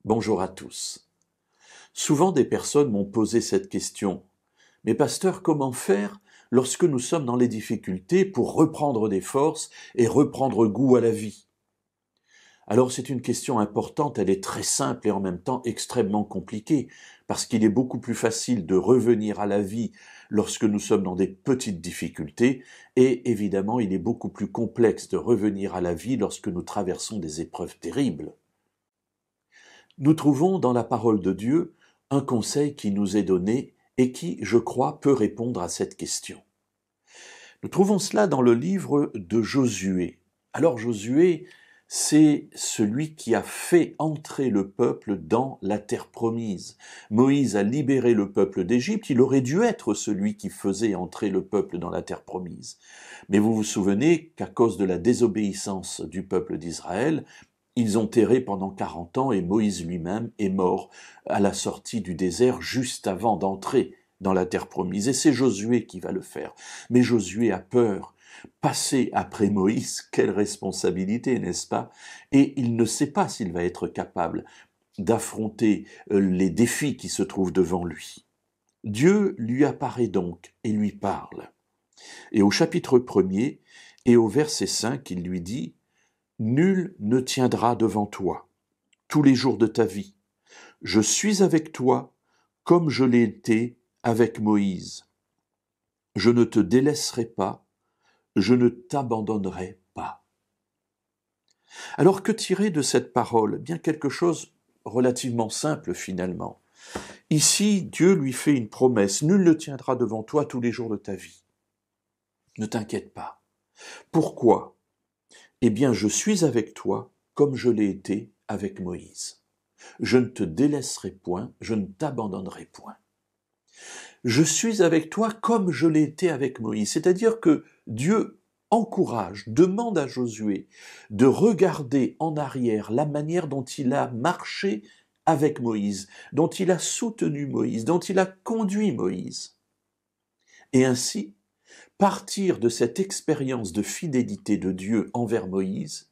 Bonjour à tous. Souvent des personnes m'ont posé cette question. Mais pasteur, comment faire lorsque nous sommes dans les difficultés pour reprendre des forces et reprendre goût à la vie? Alors c'est une question importante, elle est très simple et en même temps extrêmement compliquée, parce qu'il est beaucoup plus facile de revenir à la vie lorsque nous sommes dans des petites difficultés, et évidemment il est beaucoup plus complexe de revenir à la vie lorsque nous traversons des épreuves terribles. Nous trouvons dans la parole de Dieu un conseil qui nous est donné et qui, je crois, peut répondre à cette question. Nous trouvons cela dans le livre de Josué. Alors Josué, c'est celui qui a fait entrer le peuple dans la terre promise. Moïse a libéré le peuple d'Égypte, il aurait dû être celui qui faisait entrer le peuple dans la terre promise. Mais vous vous souvenez qu'à cause de la désobéissance du peuple d'Israël, ils ont erré pendant 40 ans et Moïse lui-même est mort à la sortie du désert juste avant d'entrer dans la terre promise. Et c'est Josué qui va le faire. Mais Josué a peur. Passer après Moïse, quelle responsabilité, n'est-ce pas? Et il ne sait pas s'il va être capable d'affronter les défis qui se trouvent devant lui. Dieu lui apparaît donc et lui parle. Et au chapitre 1er et au verset 5, il lui dit « Nul ne tiendra devant toi tous les jours de ta vie. Je suis avec toi comme je l'ai été avec Moïse. Je ne te délaisserai pas, je ne t'abandonnerai pas. » Alors que tirer de cette parole? Bien quelque chose relativement simple finalement. Ici, Dieu lui fait une promesse. Nul ne tiendra devant toi tous les jours de ta vie. Ne t'inquiète pas. Pourquoi? Eh bien, je suis avec toi comme je l'ai été avec Moïse. Je ne te délaisserai point, je ne t'abandonnerai point. Je suis avec toi comme je l'ai été avec Moïse. C'est-à-dire que Dieu encourage, demande à Josué de regarder en arrière la manière dont il a marché avec Moïse, dont il a soutenu Moïse, dont il a conduit Moïse. Et ainsi, partir de cette expérience de fidélité de Dieu envers Moïse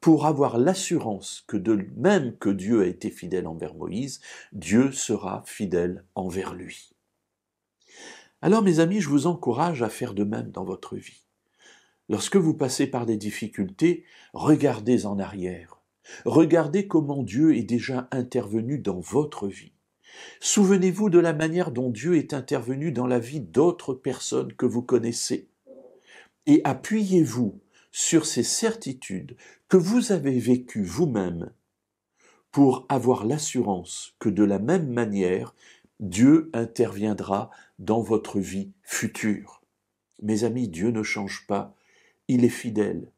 pour avoir l'assurance que de même que Dieu a été fidèle envers Moïse, Dieu sera fidèle envers lui. Alors mes amis, je vous encourage à faire de même dans votre vie. Lorsque vous passez par des difficultés, regardez en arrière. Regardez comment Dieu est déjà intervenu dans votre vie. Souvenez-vous de la manière dont Dieu est intervenu dans la vie d'autres personnes que vous connaissez. Et appuyez-vous sur ces certitudes que vous avez vécues vous-même pour avoir l'assurance que de la même manière, Dieu interviendra dans votre vie future. Mes amis, Dieu ne change pas, il est fidèle.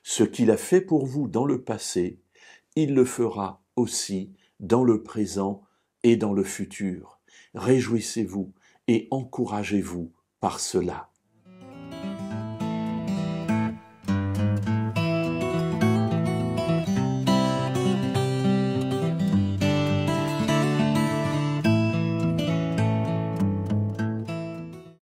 Ce qu'il a fait pour vous dans le passé, il le fera aussi dans le présent et dans le futur. Réjouissez-vous et encouragez-vous par cela.